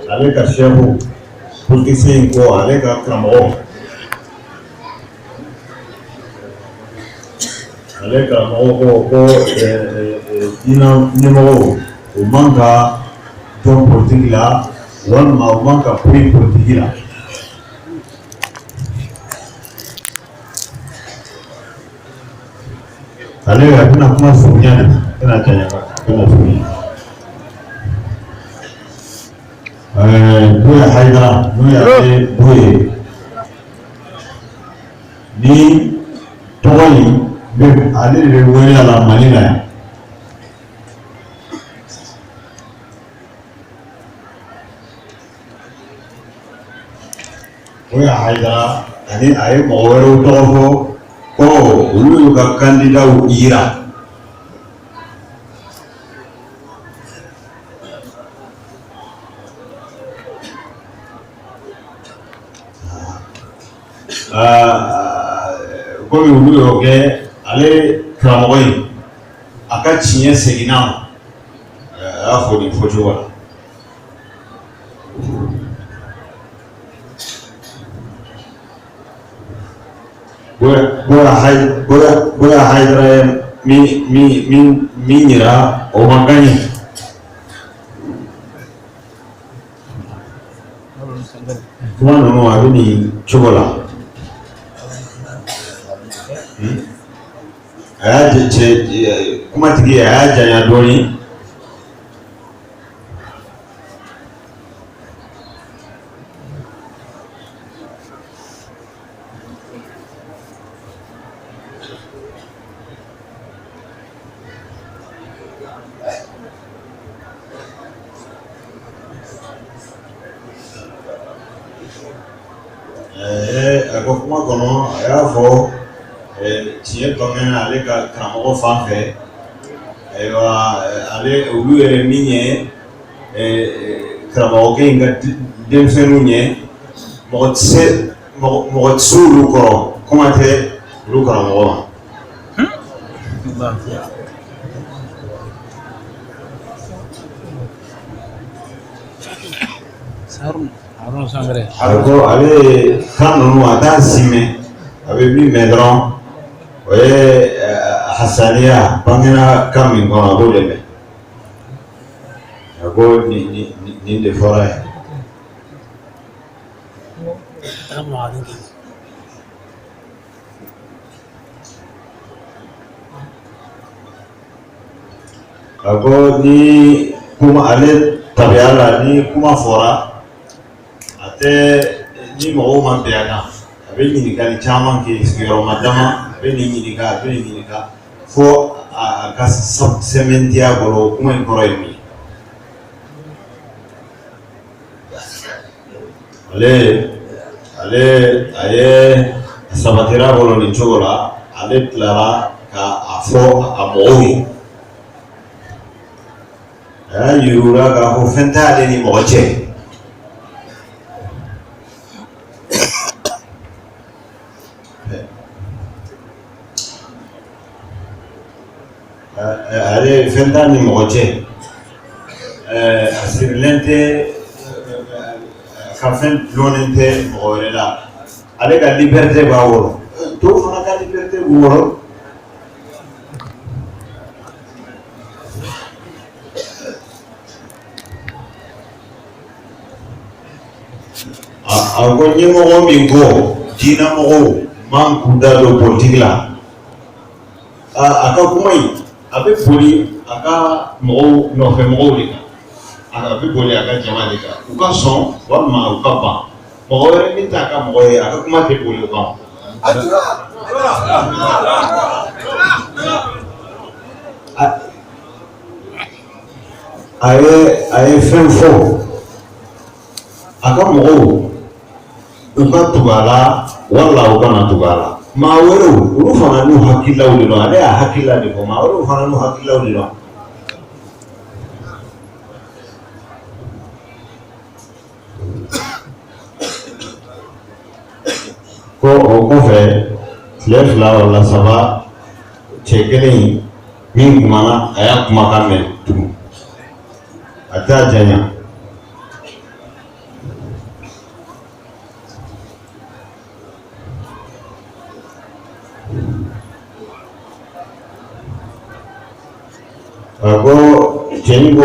ale ka shehu politicien ko ale ka karamɔgɔ ko diinɛ ɲɛmɔgɔw o man ka dɔn politiki la walima o man ka foyi politiki la. ale a bɛna kuma surunya de bɛna janya bɛna surunya. Buya Haidara n'o y'ale Buye ni tɔgɔ in bɛ ale de bɛ wele a la Mali la yan. Buya Haidara ani a ye mɔgɔ wɛrɛw tɔgɔ fɔ ko olu y'u ka kandidaw yira. Komi olu y'o kɛ ale karamɔgɔ in a ka tiɲɛ seginna ma a y'a fɔ nin fɔcogo la. Buya Haidara ye min yira o ma kan ye. Kuma ninnu a bɛ nin cogo la. A y'a kumatigi a y'a janya dɔɔni. A ko kuma kɔnɔ a y'a fɔ tiɲɛ bangena ale ka karamɔgɔ fan fɛ. Ayiwa ale olu yɛrɛ min ye karamɔgɔkɛ in ka denmisɛnninw ye mɔgɔ tɛ se olu kɔrɔ kuma tɛ olu karamɔgɔ ma. A ko ale kan ninnu a t'a si mɛn a bɛ min mɛn dɔrɔn o ye hasaniya bangena kan min kɔnɔ a b'o de mɛn. A ko nin de fɔra ye. A ko ni kuma ale tabiya la ni kuma fɔra a tɛ ni mɔgɔw ma bɛn a kan a bɛ ɲininkali caman kɛ sigiyɔrɔma dama a bɛ nin ɲininka fo a ka sɛmɛntiya bolo kuma in kɔrɔ ye min ye. ale a ye sabatira bolo nin cogo la ale tilara ka a fɔ a mɔgɔw ye. A y'a yir'u la k'a fɔ fɛn t'ale ni mɔgɔ cɛ. Ale fɛn t'a ni mɔgɔ cɛ. A sirilen tɛ ka fɛn dulonlen tɛ mɔgɔ wɛrɛ la. Ale ka liberté b'a wɔrɔ. Tɔw fana ka liberté b'u wɔrɔ. A ko ɲɛmɔgɔ min ko diinɛmɔgɔw man k'u da don politiki la. A ka kuma in a bɛ boli a ka mɔgɔw nɔfɛ mɔgɔw de kan. A bɛ boli a ka jama de kan. U ka sɔn walima u ka ban. Mɔgɔ wɛrɛ min t'a ka mɔgɔ ye a ka kuma tɛ boli o kan. A ye fɛn fɔ a ka mɔgɔw u ka tugu a la wala u kana tugu a la. Maa wɛrɛw olu fana n'u hakililaw de don ale y'a hakilila de fɔ maa wɛrɛw fana n'u hakililaw de don. Ko o kɔfɛ tile 2 wala 3 cɛ kelen in min kumana a y'a kumakan mɛn tugun a t'a janya. Ko cɛnin ko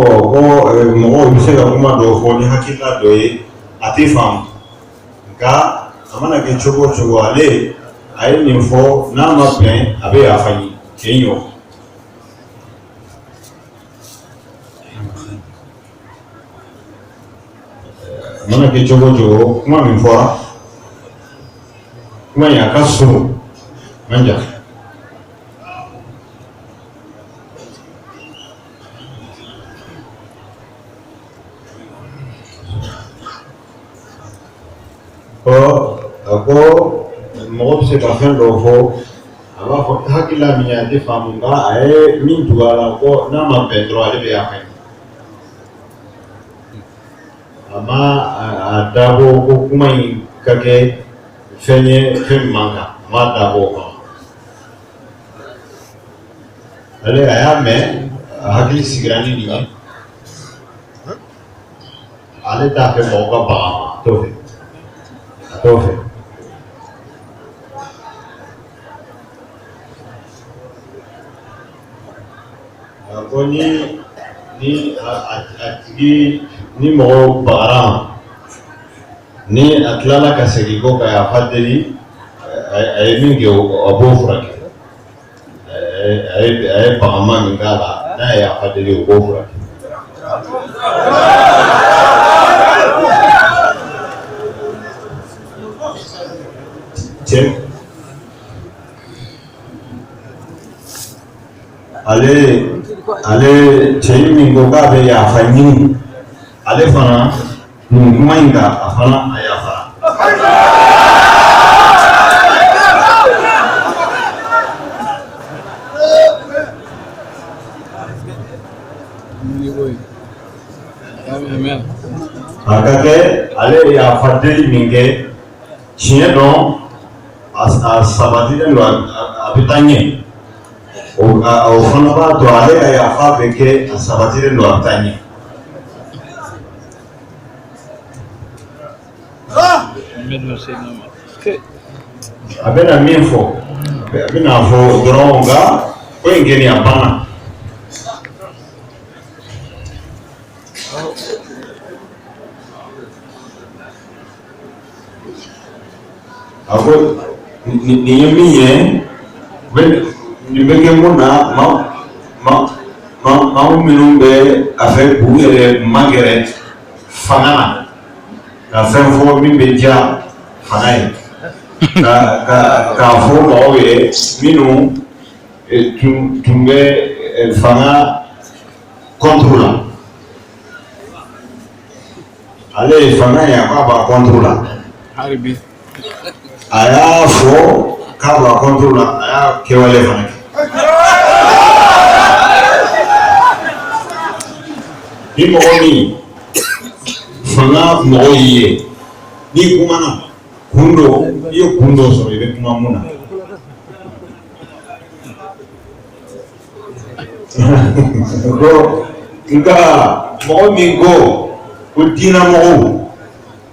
mɔgɔw bɛ se ka kuma dɔw fɔ ni hakilina dɔ ye a tɛ faamu nka a mana kɛ cogo o cogo ale a ye nin fɔ n'a ma bɛn a bɛ yafa ɲini cɛ in yɔ. A mana kɛ cogo o cogo kuma min fɔra kuma in a ka surun man jan. A ko mɔgɔ bɛ se ka fɛn dɔw fɔ a b'a fɔ hakilila min a tɛ faamu nka a ye min tugu a la ko n'a ma bɛn dɔrɔn ale bɛ yafa ɲini. A ma a dabɔ ko kuma in ka kɛ fɛn ye fɛn min man kan a ma dabɔ o kama. Ale a y'a mɛn a hakili sigira ni nin ye ale t'a fɛ mɔgɔ ka baga ma a t'o fɛ. Ko ni a tigi ni mɔgɔ bagara ma ni a tilala ka segin ko ka yafa deli a ye min kɛ a b'o furakɛ. A ye bagama min k'a la n'a ye yafa deli o b'o furakɛ. Ale cɛ min ko k'a bɛ yafa ɲini ale fana nin kuma in kan a fana a yafara. A ka kɛ ale ye yafa deli min kɛ tiɲɛ dɔn a sabatilen don a bɛ taa ɲɛ. O fana b'a to ale ka yafa bɛ kɛ a sabatilen don a bɛ taa ɲɛ. A bɛna min fɔ a bɛna fɔ dɔrɔn nka ko in kɛni a banna. A ko nin ye min ye nin bɛ kɛ mun na maa minnu bɛ a fɛ k'u yɛrɛ magɛrɛ fanga na ka fɛn fɔ min bɛ diya fanga ye k'a fɔ mɔgɔw ye minnu tun bɛ fanga contre la. Ale ye fanga ye a k'a b'a contre la. A y'a fɔ k'a b'a contre la a y'a kɛwale fana kɛ. Ni mɔgɔ min fanga mɔgɔ y'i ye n'i kumana kun dɔ i ye kun dɔ sɔrɔ i bɛ kuma mun na. Nka mɔgɔ min ko diinɛmɔgɔw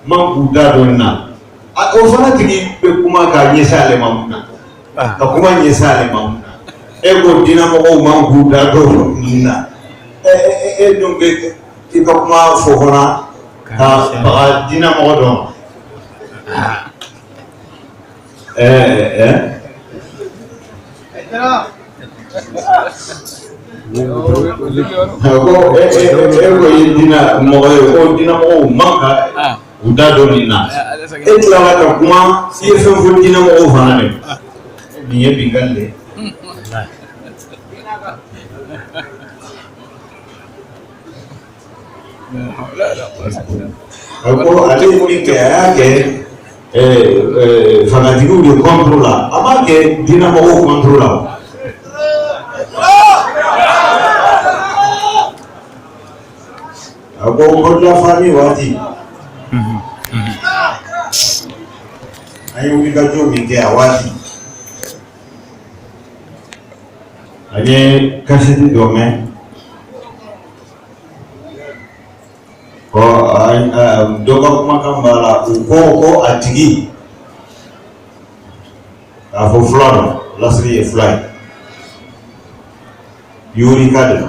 man k'u da dɔn nin na o fana tigi bɛ kuma k'a ɲɛsin ale ma mun na ka kuma ɲɛsin ale ma mun na. E ko diinɛmɔgɔw man k'u da dɔn nin na e dun bɛ i ka kuma fɔ fana ka baga diinɛmɔgɔ dɔ ma. Ko e ko ye diinɛmɔgɔ ye ko diinɛmɔgɔw man ka u da dɔn nin na e tilala ka kuma i ye fɛn fɔ diinɛmɔgɔw fana de nin ye binkali de ye. Ko ale min kɛ a y'a kɛ fangatigiw de contre la a m'a kɛ diinɛmɔgɔw contre la. A ko bololafani waati an ye wulikajɔ min kɛ a waati Anye kaseti dome ko doga kuma kambala uko atigi afo flora lasri fly yuri kadro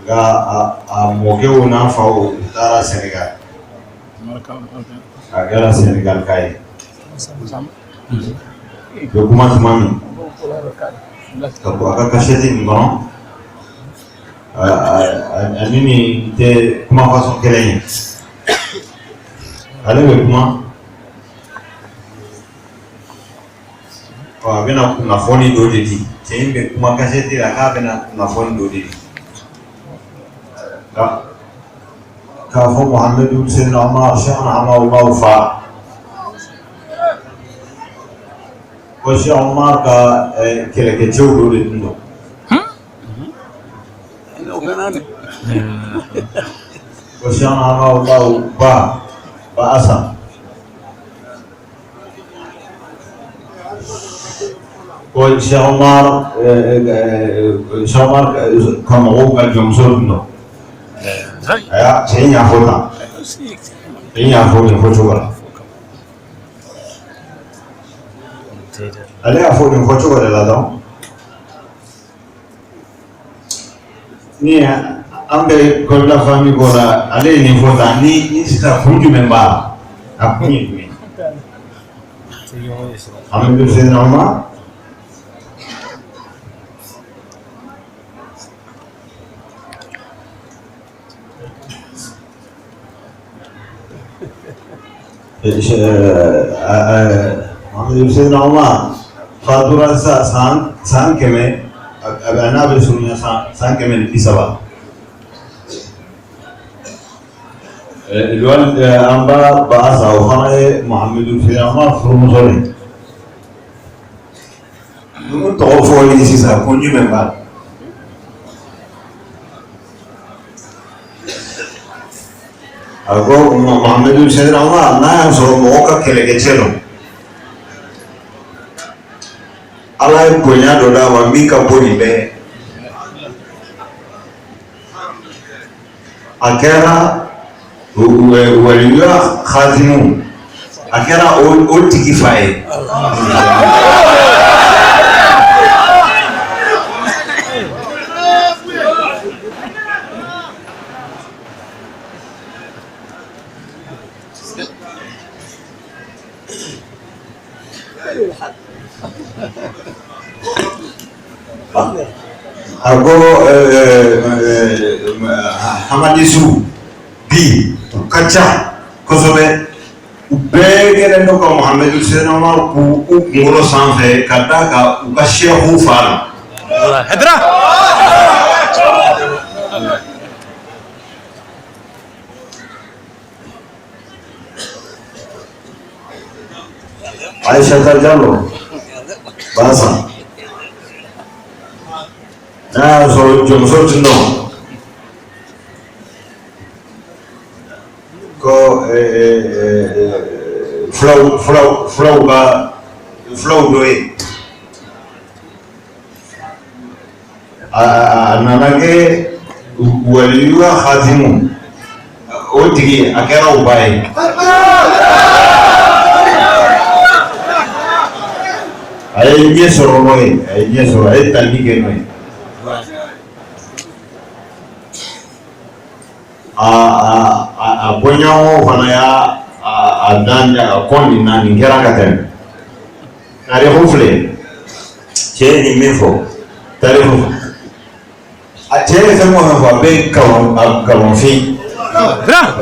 ga a moke una fao tara Senegal agara Senegal kai dokument mami aka kaseti ngono anini te kuma façon kelen ale be kuma bena kunnafoni dɔ de di cɛ in bɛ kuma kaseti la k'a bena kunnafoni dɔ de di k'a fɔ Muhamadu Seydina Omar Cheikh Hamawulaw fa ko Cheikh Omar ka kɛlɛkɛcɛw dɔ de tun don ko Cheikh Hamawulaw ba Asan ko Cheikh Omar ka mɔgɔw ka jɔnmuso dun dɔn aya cɛ in y'a fɔ tan cɛ in y'a fɔ nin fɔcogo la ale y'a fɔ nin fɔcogo de la dɔrɔn ni an bɛ kɔrɔla fami ko la ale ye nin fɔ tan ni sisan kun jumɛn b'a la a kun ye jumɛn an bɛ Seydina Omar Muhamadu Seydina Omar fatura san kɛmɛ a n'a bɛ surunya san 130 an ba Asa o fana ye Muhamadu Seydina Omar furumuso de ninnu tɔgɔ fɔli sisan kun jumɛn b'a la a ko Muhamadu Seydina Omar n'a y'a sɔrɔ mɔgɔ ka kɛlɛkɛcɛ don Ala ye bonya dɔ d'a ma min ka bon nin bɛɛ a kɛra waliya khatimu a kɛra o tigi fa ye a ko Hamadisu bi u ka ca kosɛbɛ u bɛɛ kɛlen don ka Muhamadu Seydina Omar k'u kunkolo sanfɛ ka d'a kan u ka seku fa la Aïssata Diallo Basa n'a y'a sɔrɔ jɔnmuso tun don ko fulaw dɔ ye a nana kɛ waliya khatimu o tigi a kɛra o ba ye a ye ɲɛ sɔrɔ n'o ye a ye tali kɛ n'o ye a bɔɲɔgɔnw fana y'a dan a kɔn nin na nin kɛra ka tɛmɛ tariku filɛ cɛ ye nin min fɔ tariku a cɛ ye fɛn o fɛn fɔ a bɛ galonfin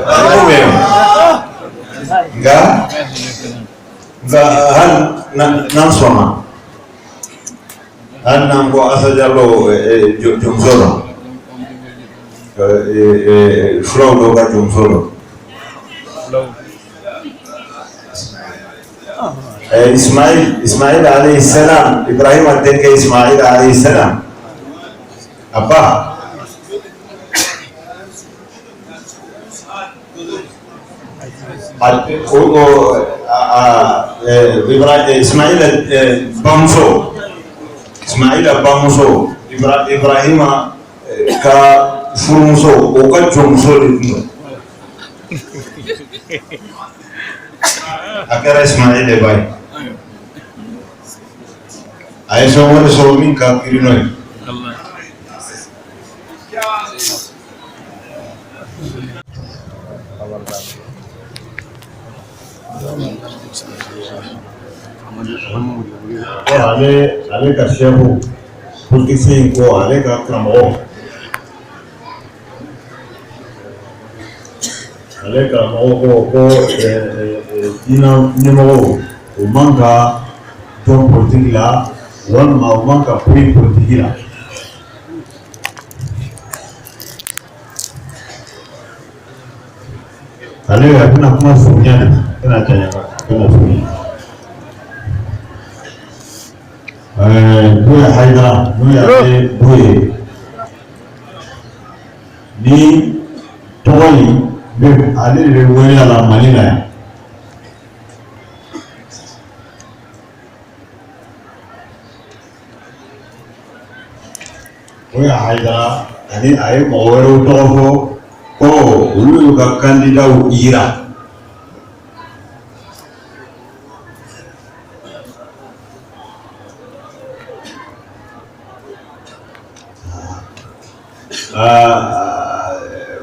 tariku bɛ yen nka hali n'an sɔnna hali n'an ko Asa Diallo jɔnmuso la fulaw dɔw ka jɔnmuso la Ismail alayhi salam Ibrahima denkɛ Ismail alayhi salam a ba Ismaila bamuso Ismaila bamuso Ibrahima ka furumuso o ka jɔnmuso de tun don a kɛra Ismaila ba ye a ye fɛn wɛrɛ sɔrɔ min ka girin n'o ye ale ka sefu politicien ko ale ka karamɔgɔ ko diinɛ ɲɛmɔgɔw o man ka dɔn politique la walima o man ka foyi politique la ale a bɛna kuma surunya de bɛna janya a bɛna surunya Buya Haidara n'o y'ale bo ye ni tɔgɔ in bɛ ale de bɛ wele a la Mali la yan Buya Haidara ani a ye mɔgɔ wɛrɛw tɔgɔ fɔ ko olu y'u ka candidat yira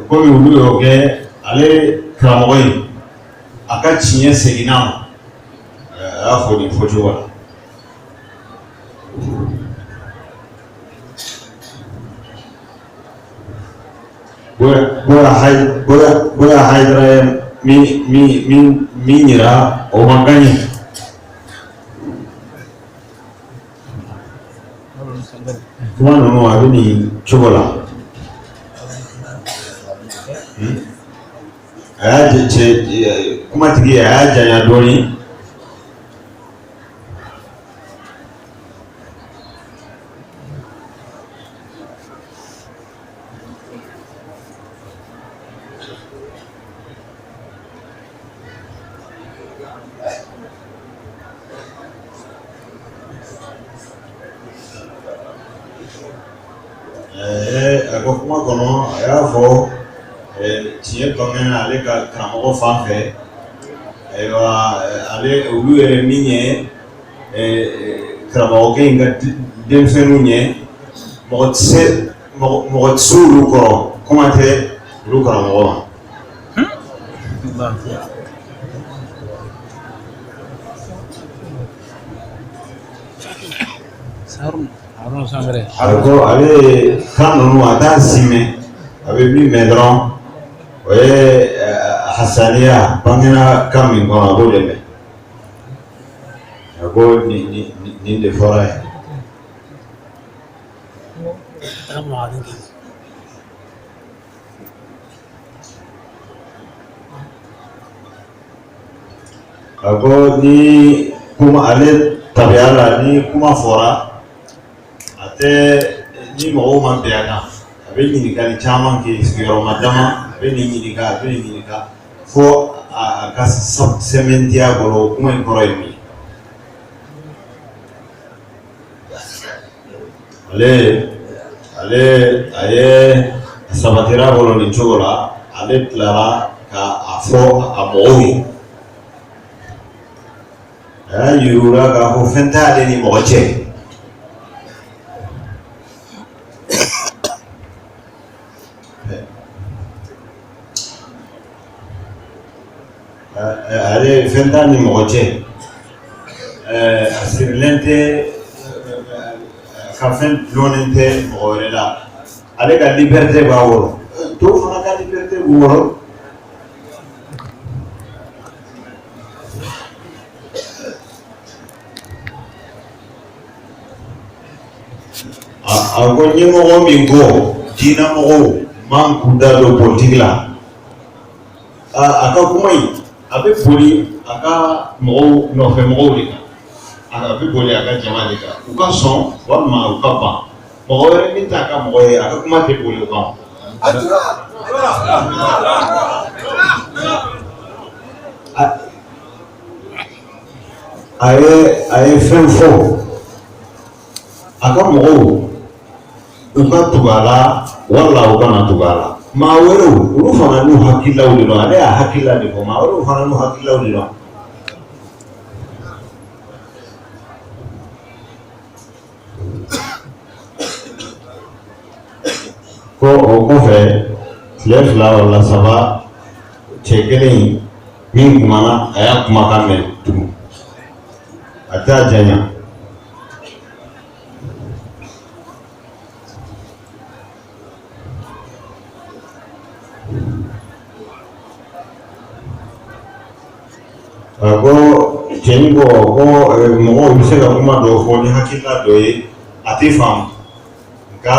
komi olu y'o kɛ ale karamɔgɔ in a ka tiɲɛ seginna ma a y'a fɔ nin fɔcogo la Buya Haidara ye min yira o man kan ye kuma ninnu a bɛ nin cogo la a y'a kumatigi a y'a janya dɔɔnin a ko kuma kɔnɔ a y'a fɔ tiɲɛ bangena ale ka karamɔgɔ fan fɛ ayiwa ale olu yɛrɛ min ye karamɔgɔkɛ in ka denmisɛnninw ye mɔgɔ tɛ se olu kɔrɔ kuma tɛ olu karamɔgɔ ma a ko ale kan ninnu a t'a simɛ a bɛ min mɛn dɔrɔn o ye hasaniya bangena kan min kɔnɔ a b'o de mɛn a ko nin de fɔra ye a ko ni kuma ale tabiya la ni kuma fɔra a tɛ ni mɔgɔw ma bɛn a kan a bɛ ɲininkali caman kɛ sigiyɔrɔma dama a bɛ nin ɲininka fo a ka sɛmɛntiya bolo kuma in kɔrɔ ye min ale a ye sabatira bolo nin cogo la ale tilara ka a fɔ a mɔgɔw ye a y'a yir'u la k'a fɔ fɛn t'ale ni mɔgɔ cɛ ale fɛn t'a ni mɔgɔ cɛ a sirilen tɛ ka fɛn dulɔnnen tɛ mɔgɔ wɛrɛ la ale ka liberté b'a wɔrɔ dɔw fana ka liberté b'u wɔrɔ a ko ɲɛmɔgɔ min ko diinɛmɔgɔw man k'u da don politique la a ka kuma in a bɛ boli a ka mɔgɔw nɔfɛ mɔgɔw de kan a bɛ boli a ka jama de kan u ka sɔn walima u ka ban mɔgɔ wɛrɛ min t'a ka mɔgɔ ye a ka kuma tɛ boli o kan a ye fɛn fɔ a ka mɔgɔw u ka tugu a la wala u kana tugu a la. Maa wɛrɛw olu fana n'u hakililaw de don, ale y'a hakilila de fɔ, maa wɛrɛw fana n'u hakililaw de don. Ko o kɔfɛ tile 2 wala 3 cɛ kelen min kumana a y'a kumakan mɛn tugun a t'a janya. Ko cɛnin ko mɔgɔw bɛ se ka kuma dɔw fɔ ni hakilina dɔ ye a tɛ faamu, nka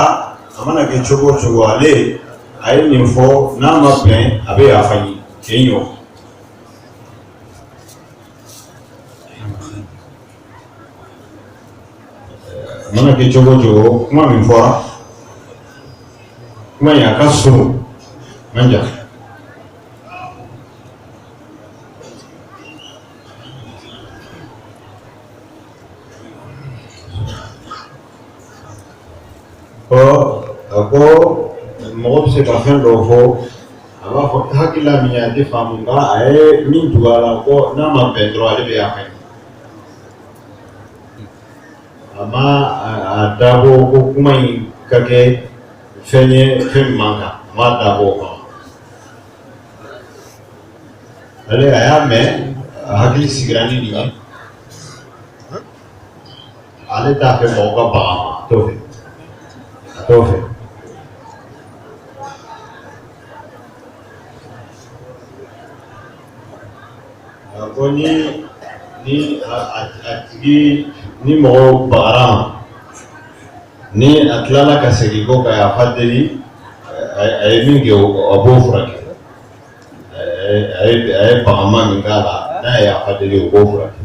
a mana kɛ cogo o cogo ale a ye nin fɔ n'a ma bɛn a bɛ yafa ɲini cɛ in yɔ. A mana kɛ cogo o cogo kuma min fɔra kuma in a ka surun man jan. A ko mɔgɔ bɛ se ka fɛn dɔw fɔ a b'a fɔ hakilila min a tɛ faamu, nka a ye min tugu a la ko n'a ma bɛn dɔrɔn ale bɛ yafa ɲini. A ma a dabɔ ko kuma in ka kɛ fɛn ye fɛn min man kan, a ma dabɔ o kama. Ale a y'a mɛn a hakili sigira ni nin ye, ale t'a fɛ mɔgɔ ka baga ma, a t'o fɛ. Ko ni a tigi ni mɔgɔ bagara ma, ni a tilala ka segin ko ka yafa deli, a ye min kɛ a b'o furakɛ. A ye bagama min k'a la, n'a ye yafa deli o b'o furakɛ.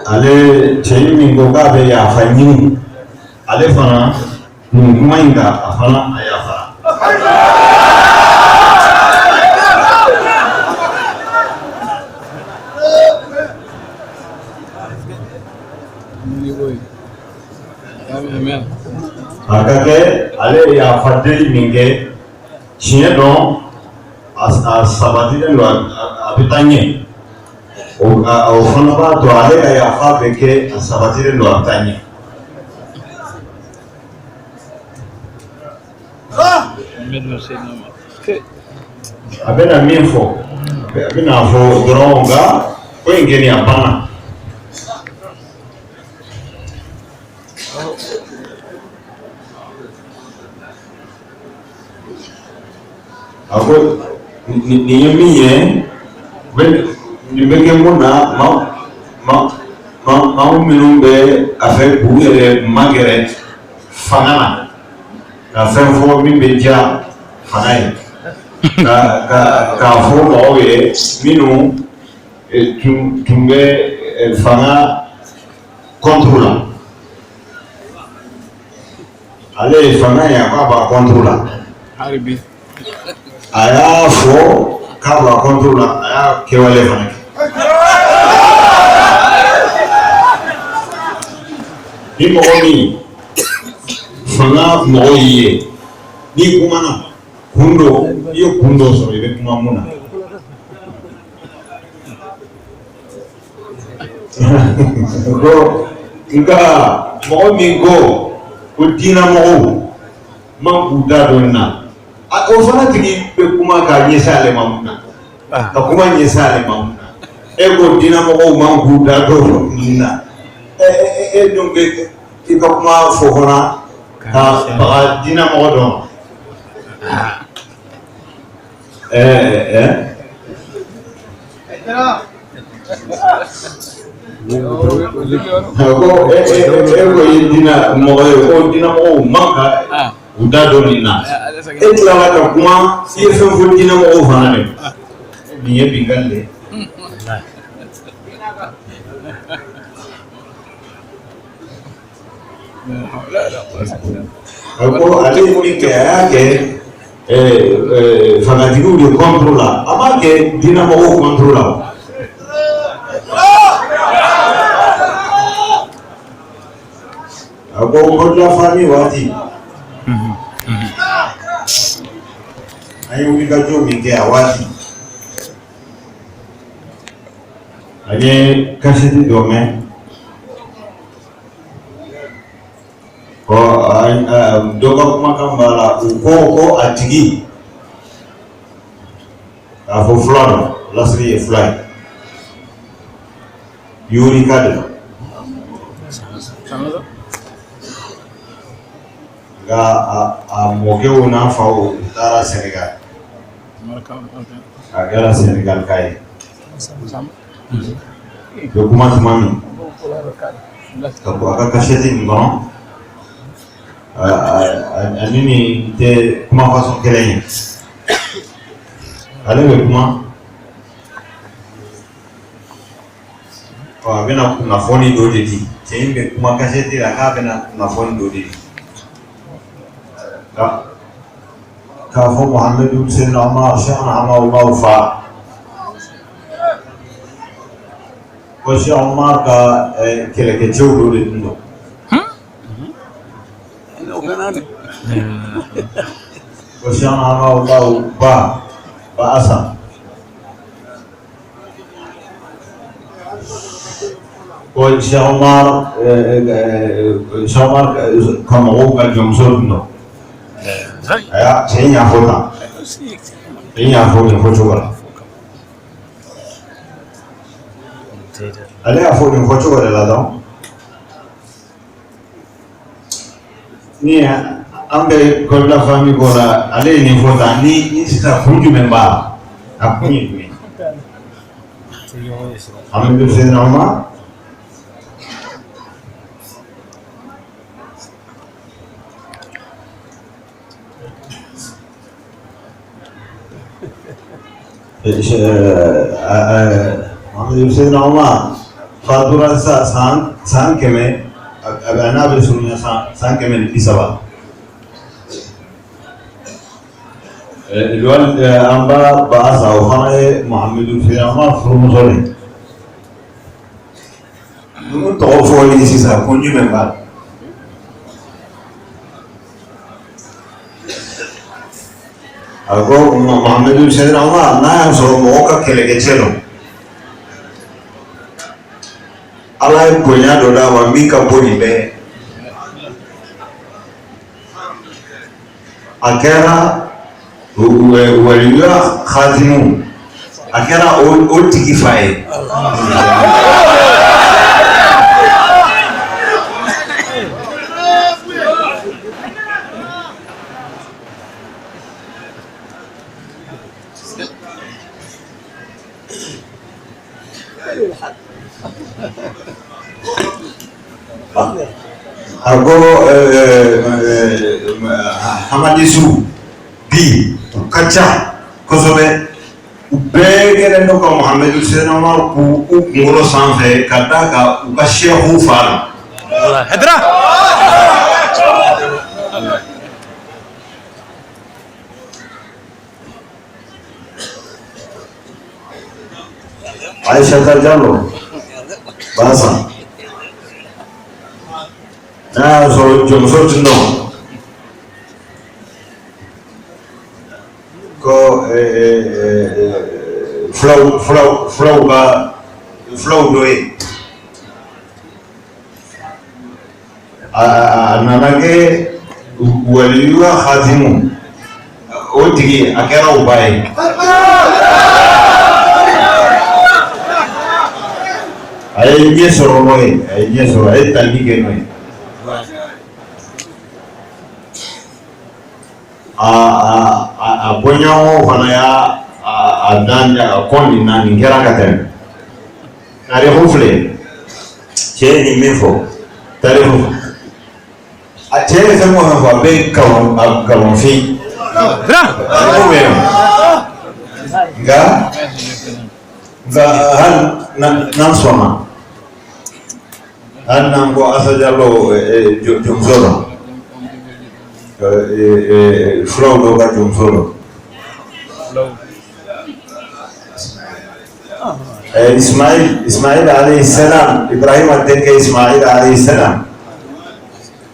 Ale cɛ min ko k'a bɛ yafa ɲini, ale fana nin kuma in kan a fana a yafara. A ka kɛ ale ye yafa deli min kɛ tiɲɛ dɔn a sabatilen don, a bɛ taa ɲɛ. O fana b'a to ale ka yafa bɛ kɛ a sabatilen don, a bɛ taa ɲɛ. A bɛna min fɔ, a bɛna fɔ dɔrɔn, nka ko in kɛlen a banna. A ko nin ye min ye, nin bɛ kɛ mun na maa minnu bɛ a fɛ k'u yɛrɛ magɛrɛ fanga na, ka fɛn fɔ min bɛ diya fanga ye, k'a fɔ mɔgɔw ye minnu tun bɛ fanga contre la. Ale ye fanga ye, a k'a b'a contre la. A y'a fɔ k'a b'a contre la, a y'a kɛwale fana kɛ. Ni mɔgɔ min fanga mɔgɔ y'i ye, n'i kumana kun dɔ, i ye kun dɔ sɔrɔ i bɛ kuma mun na. Nka mɔgɔ min ko diinɛ mɔgɔw man k'u da dɔn na, o fana tigi bɛ kuma k'a ɲɛsin ale ma mun na, ka kuma ɲɛsin ale ma mun na. E ko diinɛ mɔgɔw man k'u da dɔn nin na, e dun bɛ i ka kuma fɔ fana ka baga diinɛ mɔgɔ dɔ ma. Ko e ko ye diinɛ mɔgɔ ye, ko diinɛ mɔgɔw man ka u da dɔn nin na. E tilala ka kuma, i ye fɛn fɔ diinɛ mɔgɔw fana de. Nin ye binkali de ye. Ako ale ni ke yake fanatiku de controla ama ke dina mo controla ako kodla fami wati ayo ni ka jo mi ke awati anye kaseti dome ko doga kuma kan bala ko atigi afo fulano lasri fly yuri kadra ga a moke una fawo tara Senegal agara Senegal kai document mami ko aka kaseti ngom anini te kuma façon kelen ale be kuma bena kunnafoni dɔ de di cɛ in bɛ kuma kasɛti la k'a bena kunnafoni dɔ de di k'a fɔ Muhamadu Seyidina Umar Cheikh Ahmadu fa ko Cheikh Umar ka kɛlɛkɛcɛw dɔ de tun don ko Cheikh Ahmadu ba Asan ko Cheikh Umar ka mɔgɔw ka jɔnmuso dun dɔn aya cɛ in y'a fɔ tan cɛ in y'a fɔ nin fɔcogo la ale y'a fɔ nin fɔcogo de la dɔn ni an bɛ kɔrɔla fami ko la ale ye nin fɔ tan ni sisan kun jumɛn b'a la a kun ye jumɛn Muhamadu Seyidina Umar Muhamadu Seyidina Umar fatura san kɛmɛ a n'a bɛ surunya san kɛmɛ ni 30 an ba Asa o fana ye Muhamadu Seyidina Umar furumuso de ninnu tɔgɔ fɔli sisan kun jumɛn b'a la a ko Muhamadu Seyidina Umar n'a y'a sɔrɔ mɔgɔ ka kɛlɛkɛcɛ don Ala ye bonya dɔ d'a ma min ka bon nin bɛɛ a kɛra waliya khatimu a kɛra o tigi fa ye ako Hamadisu bi ka ca kosɛbɛ u bɛɛ kɛlen don ka Muhamadu Seyidina Umar k'u kunkolo sanfɛ ka d'a kan u ka seku fa la Aïssata Diallo Basa n'a y'a sɔrɔ jɔnmuso tun don ko fulaw dɔ ye a nana kɛ waliya khatimu o tigi a kɛra o ba ye a ye ɲɛ sɔrɔ n'o ye a ye tali kɛ n'o ye a bɔɲɔgɔnw fana y'a dan a kɔn nin na nin kɛra ka tɛmɛ tariku filɛ cɛ ye nin min fɔ tariku a cɛ ye fɛn o fɛn fɔ a bɛ galonfin tariku bɛ yen nka hali n'an sɔnna Anango asajalo jumsolo. Flow doga jumsolo. Ismail alayhi salam, Ibrahim adenge Ismail alayhi salam.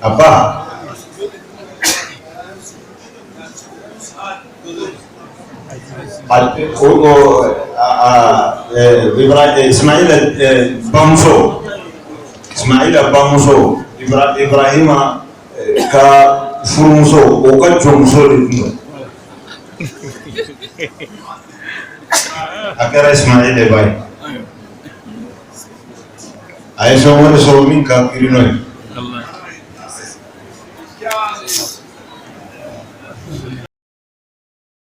Apa? Ismail bamso. Ismail bamso. Ibrahim ka furumuso o ka jɔnmuso de tun don. A kɛra Ismail de ba ye. A ye fɛn wɛrɛ sɔrɔ min ka girin n'o ye.